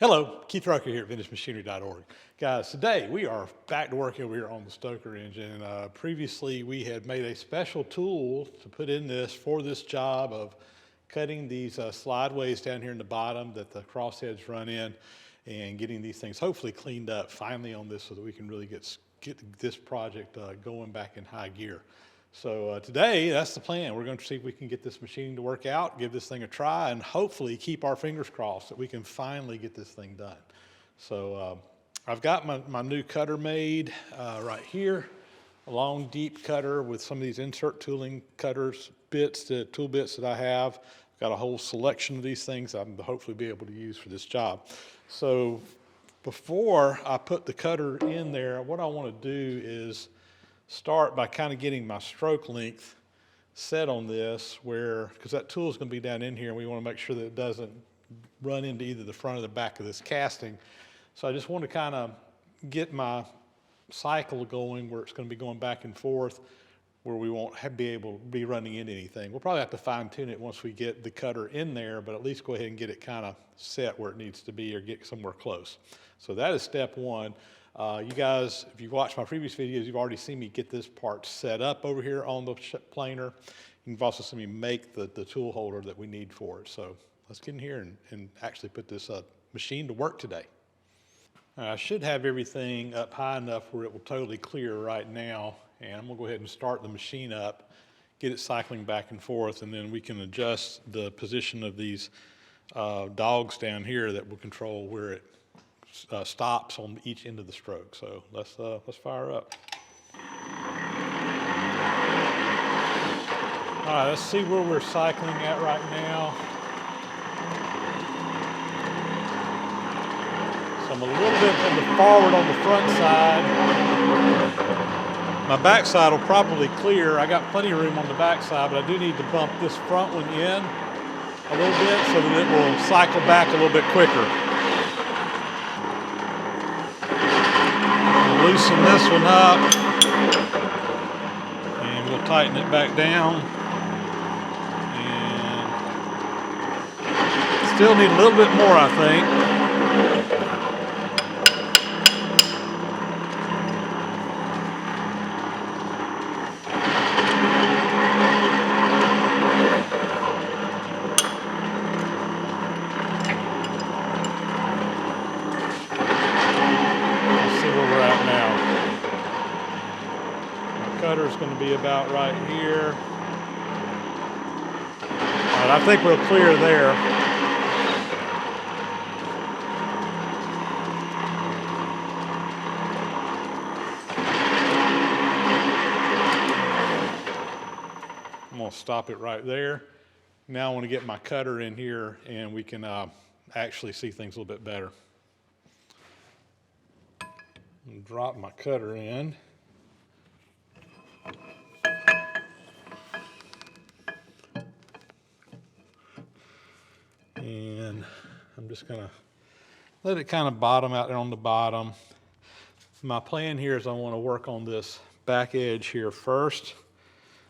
Hello, Keith Rucker here at VintageMachinery.org. Guys, today we are back to work over here on the Stoker engine. Previously we had made a special tool to put in this for this job of cutting these slideways down here in the bottom that the crossheads run in and getting these things hopefully cleaned up finally on this so that we can really get this project going back in high gear. So today, that's the plan. We're going to see if we can get this machine to work out, give this thing a try, and hopefully keep our fingers crossed that we can finally get this thing done. So I've got my new cutter made right here, a long, deep cutter with some of these insert tooling cutters, tool bits that I have. I've got a whole selection of these things I'm hopefully be able to use for this job. So before I put the cutter in there, what I want to do is start by kind of getting my stroke length set on this because that tool is going to be down in here and we want to make sure that it doesn't run into either the front or the back of this casting. So I just want to kind of get my cycle going where it's going to be going back and forth where we won't be able to be running into anything. We'll probably have to fine tune it once we get the cutter in there, but at least go ahead and get it kind of set where it needs to be or get somewhere close. So that is step one. You guys, if you've watched my previous videos, you've already seen me get this part set up over here on the planer. You've also seen me make the tool holder that we need for it. So let's get in here and actually put this machine to work today. I should have everything up high enough where it will totally clear right now. And I'm going to go ahead and start the machine up, get it cycling back and forth, and then we can adjust the position of these dogs down here that will control where it stops on each end of the stroke. So let's fire up. All right, let's see where we're cycling at right now. So I'm a little bit forward on the front side. My back side will probably clear. I got plenty of room on the back side, but I do need to bump this front one in a little bit so that it will cycle back a little bit quicker. Loosen this one up and we'll tighten it back down, and still need a little bit more, I think. Cutter's going to be about right here. All right, I think we'll clear there. I'm going to stop it right there. Now I want to get my cutter in here and we can actually see things a little bit better. Drop my cutter in. And I'm just going to let it kind of bottom out there on the bottom. My plan here is I want to work on this back edge here first.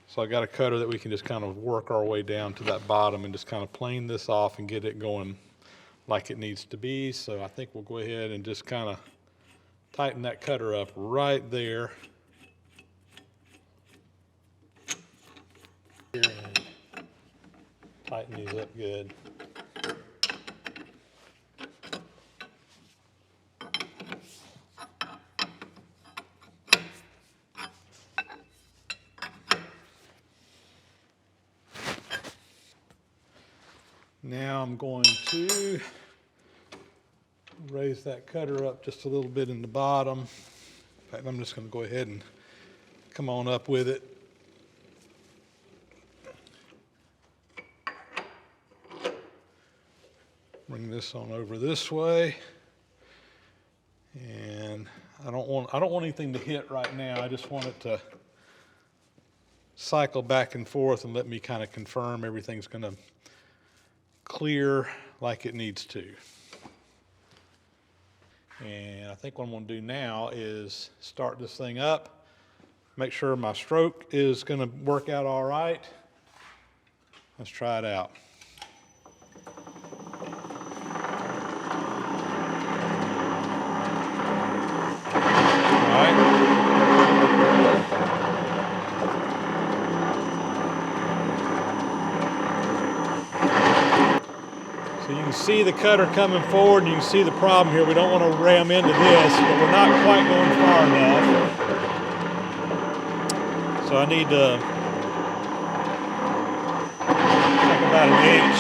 So I got a cutter that we can just kind of work our way down to that bottom and just kind of plane this off and get it going like it needs to be. So I think we'll go ahead and just kind of tighten that cutter up right there. And tighten these up good. Now I'm going to raise that cutter up just a little bit in the bottom. In fact, I'm just going to go ahead and come on up with it. Bring this on over this way. And I don't want anything to hit right now. I just want it to cycle back and forth and let me kind of confirm everything's going to clear like it needs to. And I think what I'm going to do now is start this thing up, make sure my stroke is going to work out all right. Let's try it out. right. So you can see the cutter coming forward, and you can see the problem here. We don't want to ram into this, but we're not quite going far enough. So I need to take about an inch.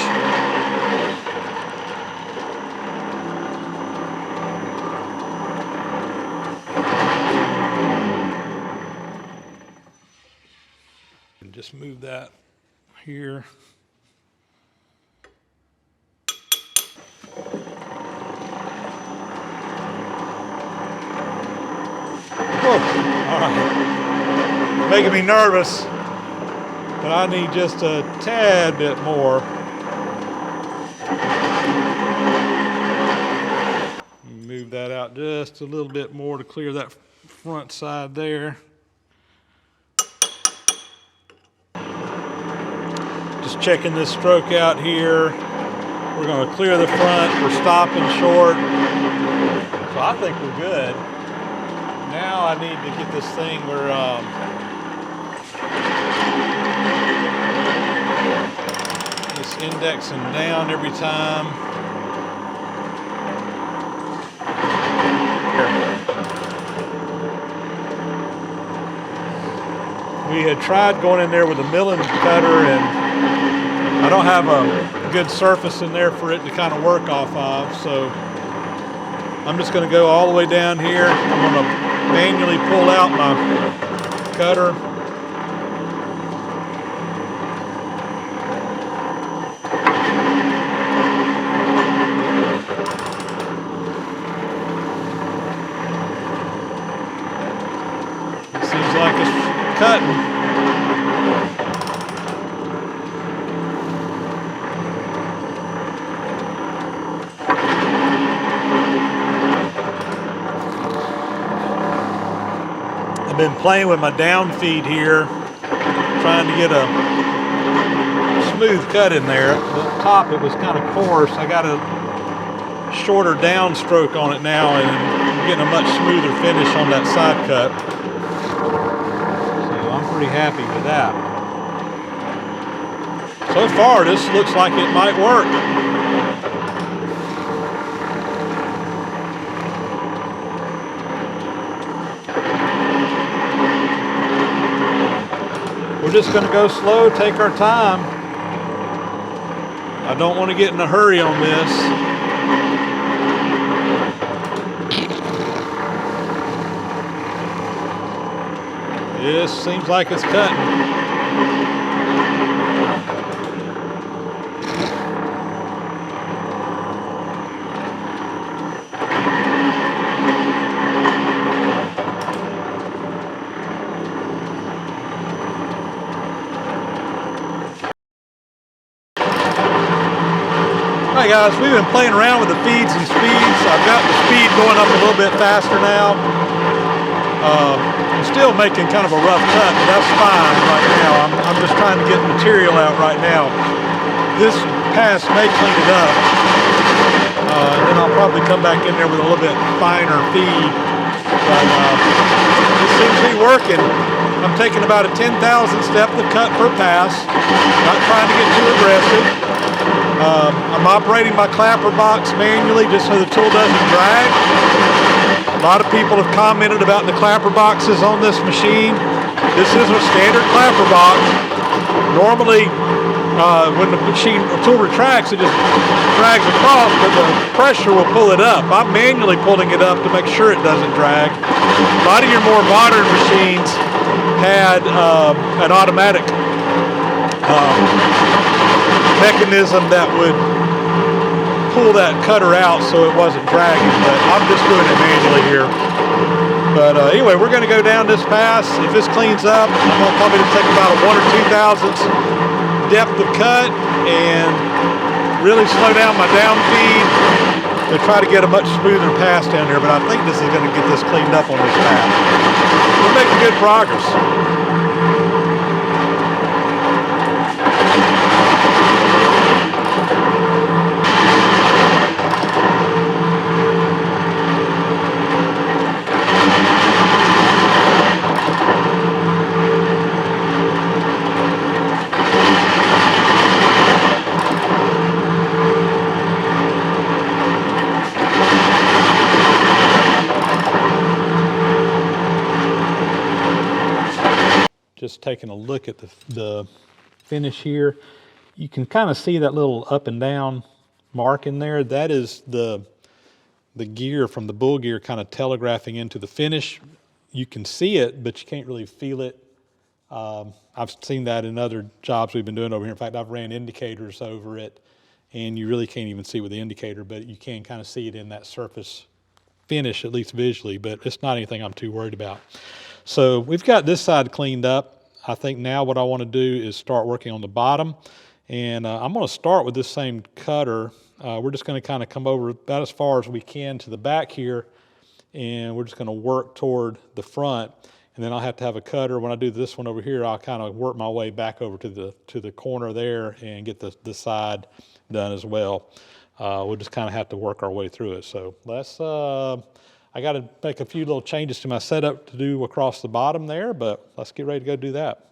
And just move that here. Whoa. All right. Making me nervous, but I need just a tad bit more. Move that out just a little bit more to clear that front side there. Just checking this stroke out here. We're going to clear the front. We're stopping short. So I think we're good. Now I need to get this thing where it's indexing down every time. We had tried going in there with a milling cutter, and I don't have a good surface in there for it to kind of work off of, so I'm just going to go all the way down here. I'm going to manually pull out my cutter. It seems like it's cutting. I've been playing with my down feed here, trying to get a smooth cut in there. The top, it was kind of coarse. I got a shorter downstroke on it now, and I'm getting a much smoother finish on that side cut. So I'm pretty happy with that. So far, this looks like it might work. We're just going to go slow, take our time. I don't want to get in a hurry on this. This seems like it's cutting. Hi guys, we've been playing around with the feeds and speeds. I've got the speed going up a little bit faster now. I'm still making kind of a rough cut, but that's fine right now. I'm just trying to get material out right now. This pass may clean it up. Then I'll probably come back in there with a little bit finer feed. But this seems to be working. I'm taking about a 10,000 step to cut per pass. Not trying to get too aggressive. I'm operating my clapper box manually just so the tool doesn't drag. A lot of people have commented about the clapper boxes on this machine. This is a standard clapper box. Normally, when the tool retracts, it just drags across, but the pressure will pull it up. I'm manually pulling it up to make sure it doesn't drag. A lot of your more modern machines had an automatic mechanism that would pull that cutter out so it wasn't dragging, but I'm just doing it manually here. But anyway, we're going to go down this pass. If this cleans up, I'm going to probably just take about a 1 or 2 thousandths depth of cut and really slow down my down feed to try to get a much smoother pass down here. But I think this is going to get this cleaned up on this pass. We're making good progress. taking a look at the finish here, you can kind of see that little up and down mark in there. That is the gear from the bull gear kind of telegraphing into the finish. You can see it, but you can't really feel it. I've seen that in other jobs we've been doing over here. In fact, I've ran indicators over it, and you really can't even see with the indicator, but you can kind of see it in that surface finish, at least visually, but it's not anything I'm too worried about. So we've got this side cleaned up. I think now what I want to do is start working on the bottom, and I'm going to start with this same cutter. We're just going to kind of come over about as far as we can to the back here, and we're just going to work toward the front. And then I'll have to have a cutter. When I do this one over here, I'll kind of work my way back over to the corner there and get the side done as well. We'll just kind of have to work our way through it. So let's, I got to make a few little changes to my setup to do across the bottom there, but let's get ready to go do that.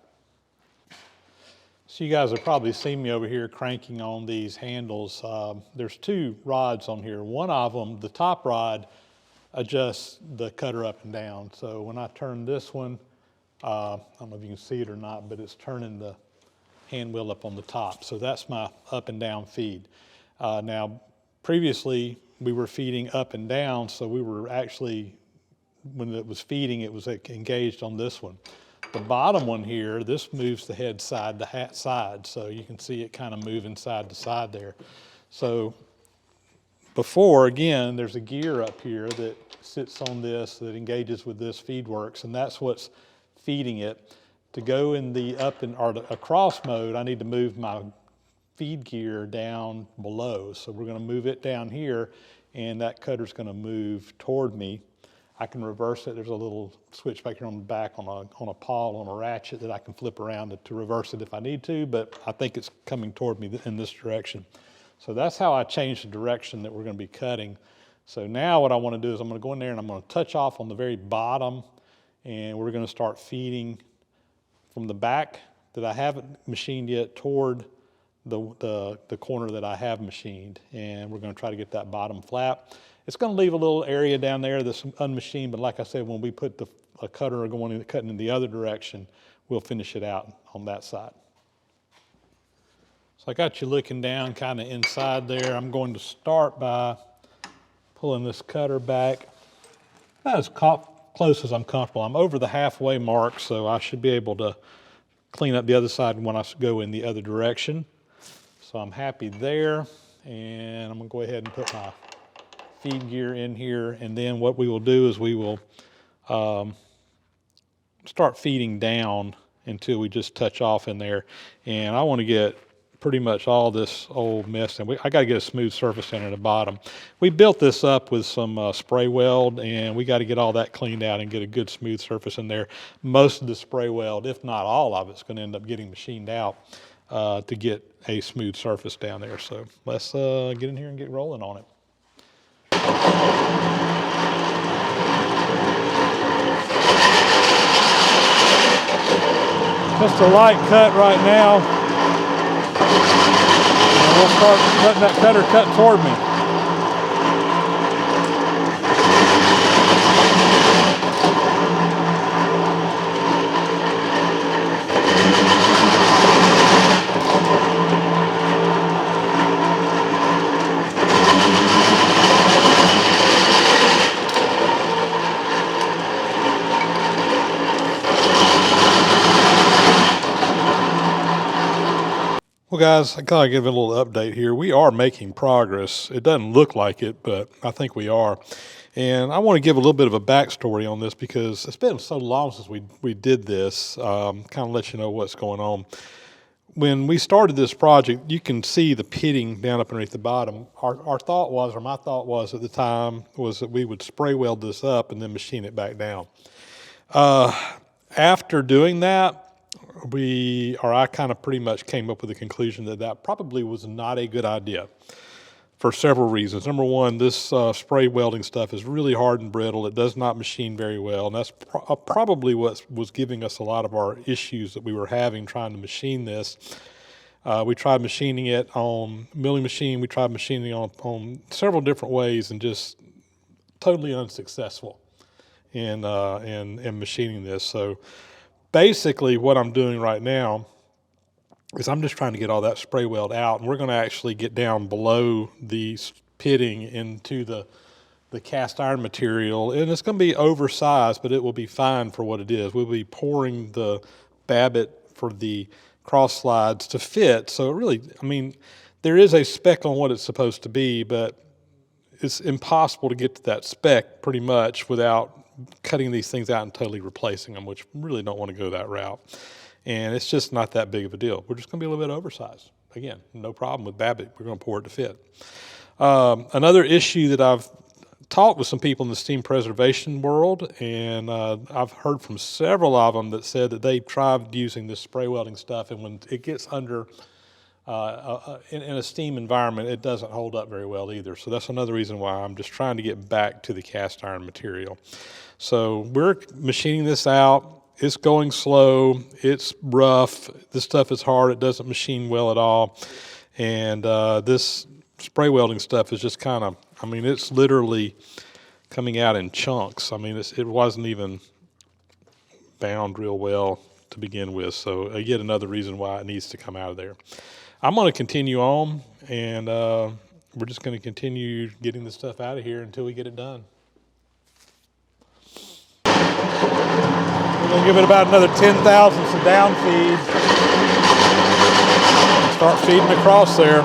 So you guys have probably seen me over here cranking on these handles. There's two rods on here. One of them, the top rod, adjusts the cutter up and down. So when I turn this one, I don't know if you can see it or not, but it's turning the hand wheel up on the top. So that's my up and down feed. Now, previously we were feeding up and down, so we were actually, when it was feeding, it was engaged on this one. The bottom one here, this moves the head side to side, so you can see it kind of moving side to side there. So before, again, there's a gear up here that sits on this that engages with this feed works, and that's what's feeding it. To go in the up and or across mode, I need to move my feed gear down below. So we're going to move it down here, and that cutter's going to move toward me. I can reverse it. There's a little switch back here on the back on a pawl, on a ratchet that I can flip around to reverse it if I need to, but I think it's coming toward me in this direction. So that's how I change the direction that we're going to be cutting. So now what I want to do is I'm going to go in there and I'm going to touch off on the very bottom, and we're going to start feeding from the back that I haven't machined yet toward the corner that I have machined, and we're going to try to get that bottom flat. It's going to leave a little area down there that's unmachined, but like I said, when we put a cutter cutting in the other direction, we'll finish it out on that side. So I got you looking down kind of inside there. I'm going to start by pulling this cutter back about as close as I'm comfortable. I'm over the halfway mark, so I should be able to clean up the other side when I go in the other direction. So I'm happy there, and I'm going to go ahead and put my feed gear in here, and then what we will do is we will start feeding down until we just touch off in there. And I want to get pretty much all this old mess, and I got to get a smooth surface in at the bottom. We built this up with some spray weld, and we got to get all that cleaned out and get a good smooth surface in there. Most of the spray weld, if not all of it's going to end up getting machined out to get a smooth surface down there. So let's get in here and get rolling on it. Just a light cut right now. And we'll start letting that cutter cut toward me. Well, guys, I gotta give a little update here. We are making progress. It doesn't look like it, but I think we are. And I want to give a little bit of a backstory on this because it's been so long since we did this, kind of let you know what's going on. When we started this project, you can see the pitting down up underneath the bottom. Our thought was, or my thought was at the time, was that we would spray weld this up and then machine it back down. After doing that, I kind of pretty much came up with the conclusion that probably was not a good idea for several reasons. Number one, this spray welding stuff is really hard and brittle. It does not machine very well, and that's probably what was giving us a lot of our issues that we were having trying to machine this. We tried machining it on milling machine. We tried machining on several different ways and just totally unsuccessful in machining this. So basically what I'm doing right now is I'm just trying to get all that spray weld out, and we're going to actually get down below the pitting into the cast iron material, and it's going to be oversized, but it will be fine for what it is. We'll be pouring the Babbitt for the cross slides to fit. So it really, I mean, there is a spec on what it's supposed to be, but it's impossible to get to that spec pretty much without cutting these things out and totally replacing them, which we really don't want to go that route. And it's just not that big of a deal. We're just going to be a little bit oversized. Again, no problem with Babbitt. We're going to pour it to fit. Another issue that I've talked with some people in the steam preservation world, and I've heard from several of them that said that they've tried using this spray welding stuff, and when it gets under in a steam environment, it doesn't hold up very well either. So that's another reason why I'm just trying to get back to the cast iron material. So we're machining this out. It's going slow. It's rough. This stuff is hard. It doesn't machine well at all. And this spray welding stuff is just kind of, I mean, it's literally coming out in chunks. I mean, it wasn't even bound real well to begin with. So yet another reason why it needs to come out of there. I'm going to continue on, and we're just going to continue getting this stuff out of here until we get it done. We're going to give it about another 10 thousandths of down feed. Start feeding across there.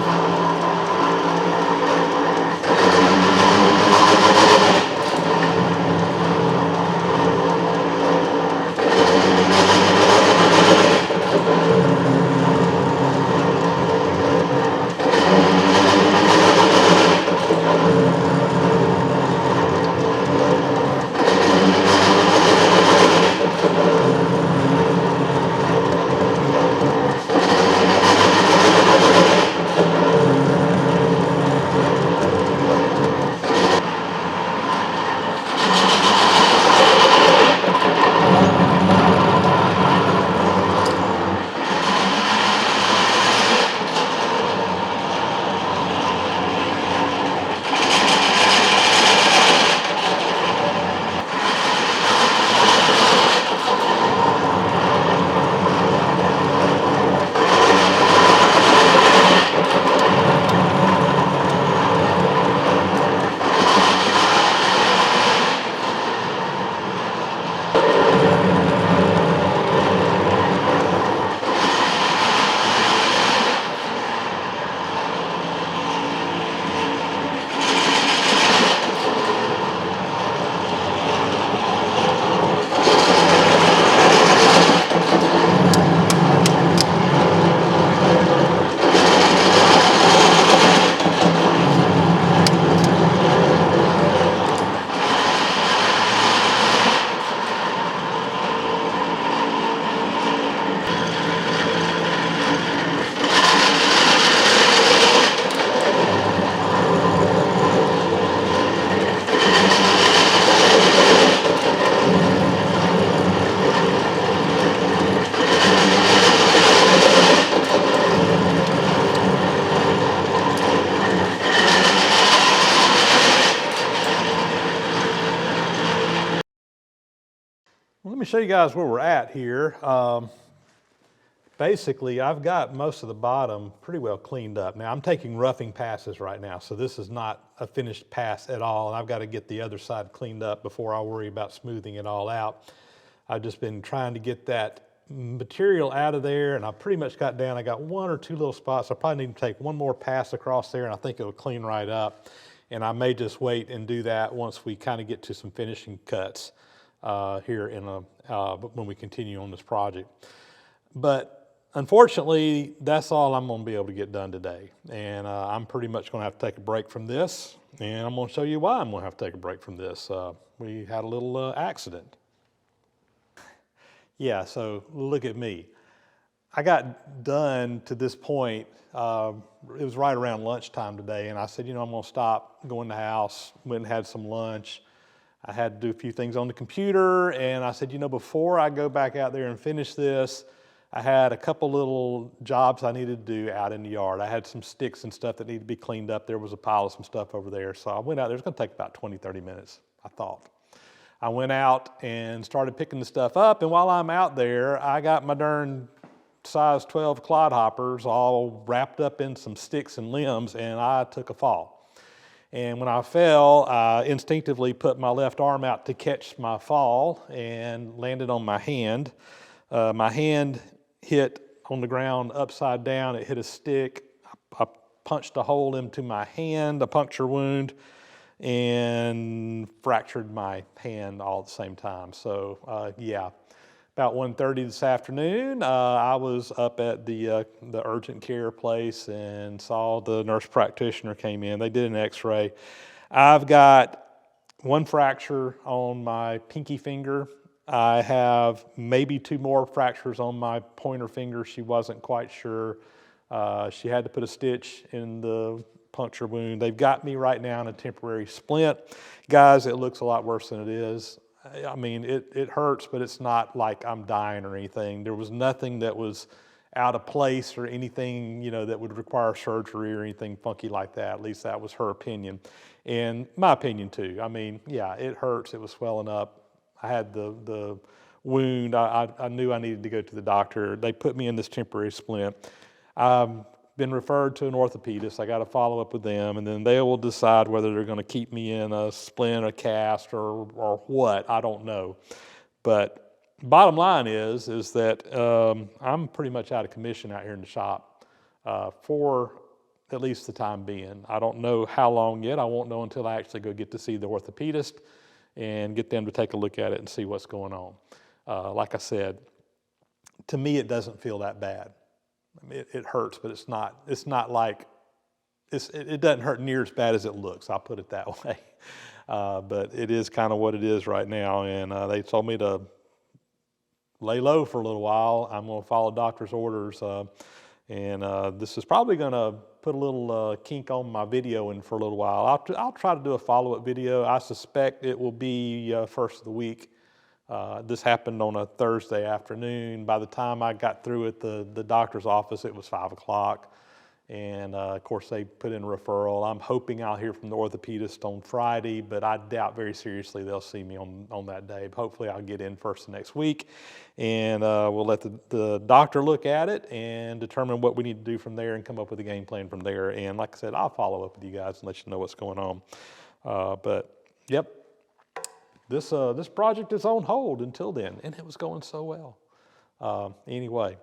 Let me show you guys where we're at here. Basically, I've got most of the bottom pretty well cleaned up. Now, I'm taking roughing passes right now, so this is not a finished pass at all, and I've got to get the other side cleaned up before I worry about smoothing it all out. I've just been trying to get that material out of there, and I pretty much got down. I got one or two little spots. I probably need to take one more pass across there, and I think it'll clean right up. And I may just wait and do that once we kind of get to some finishing cuts here in when we continue on this project. But unfortunately, that's all I'm going to be able to get done today. And I'm pretty much going to have to take a break from this. And I'm going to show you why I'm going to have to take a break from this. We had a little accident. Yeah, so look at me. I got done to this point. It was right around lunchtime today. And I said, you know, I'm going to stop, go in the house, went and had some lunch. I had to do a few things on the computer. And I said, you know, before I go back out there and finish this, I had a couple little jobs I needed to do out in the yard. I had some sticks and stuff that needed to be cleaned up. There was a pile of some stuff over there. So I went out there. It was going to take about 20, 30 minutes, I thought. I went out and started picking the stuff up, and while I'm out there, I got my darn size 12 clodhoppers all wrapped up in some sticks and limbs, and I took a fall. And when I fell, I instinctively put my left arm out to catch my fall and landed on my hand. My hand hit on the ground upside down. It hit a stick. I punched a hole into my hand, a puncture wound, and fractured my hand all at the same time. So yeah, about 1:30 this afternoon, I was up at the urgent care place and saw the nurse practitioner came in. They did an x-ray. I've got one fracture on my pinky finger. I have maybe 2 more fractures on my pointer finger. She wasn't quite sure. She had to put a stitch in the puncture wound. They've got me right now in a temporary splint. Guys, it looks a lot worse than it is. I mean, it hurts, but it's not like I'm dying or anything. There was nothing that was out of place or anything, you know, that would require surgery or anything funky like that. At least that was her opinion. And my opinion too. I mean, yeah, it hurts. It was swelling up. I had the wound. I knew I needed to go to the doctor. They put me in this temporary splint. I've been referred to an orthopedist. I got to follow up with them, and then they will decide whether they're going to keep me in a splint, a cast, or what. I don't know. But bottom line is that I'm pretty much out of commission out here in the shop for at least the time being. I don't know how long yet. I won't know until I actually go get to see the orthopedist and get them to take a look at it and see what's going on. Like I said, to me, it doesn't feel that bad. I mean, it hurts, but it's not like, it doesn't hurt near as bad as it looks. I'll put it that way. But it is kind of what it is right now. And they told me to lay low for a little while. I'm going to follow doctor's orders. And this is probably going to put a little kink on my videoing for a little while. I'll try to do a follow-up video. I suspect it will be first of the week. This happened on a Thursday afternoon. By the time I got through at the doctor's office, it was 5 o'clock. And of course, they put in a referral. I'm hoping I'll hear from the orthopedist on Friday, but I doubt very seriously they'll see me on that day. Hopefully, I'll get in first of next week, and we'll let the doctor look at it and determine what we need to do from there and come up with a game plan from there. And like I said, I'll follow up with you guys and let you know what's going on. But yep, this project is on hold until then, and it was going so well. Anyway.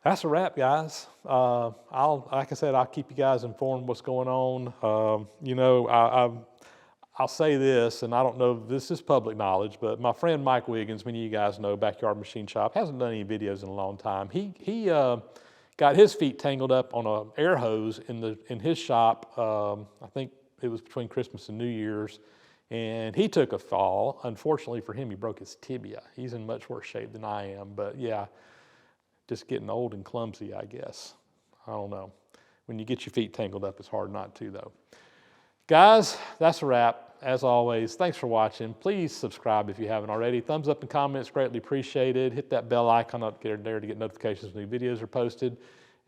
That's a wrap, guys. Like I said, I'll keep you guys informed what's going on. You know, I'll say this, and I don't know if this is public knowledge, but my friend Mike Wiggins, many of you guys know, Backyard Machine Shop, hasn't done any videos in a long time. He got his feet tangled up on an air hose in his shop. I think it was between Christmas and New Year's, and he took a fall. Unfortunately for him, he broke his tibia. He's in much worse shape than I am, but yeah. Just getting old and clumsy, I guess. I don't know. When you get your feet tangled up, it's hard not to, though. Guys, that's a wrap. As always, thanks for watching. Please subscribe if you haven't already. Thumbs up and comments, greatly appreciated. Hit that bell icon up there to get notifications when new videos are posted.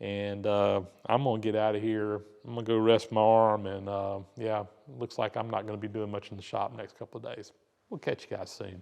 And I'm going to get out of here. I'm going to go rest my arm. And yeah, looks like I'm not going to be doing much in the shop next couple of days. We'll catch you guys soon.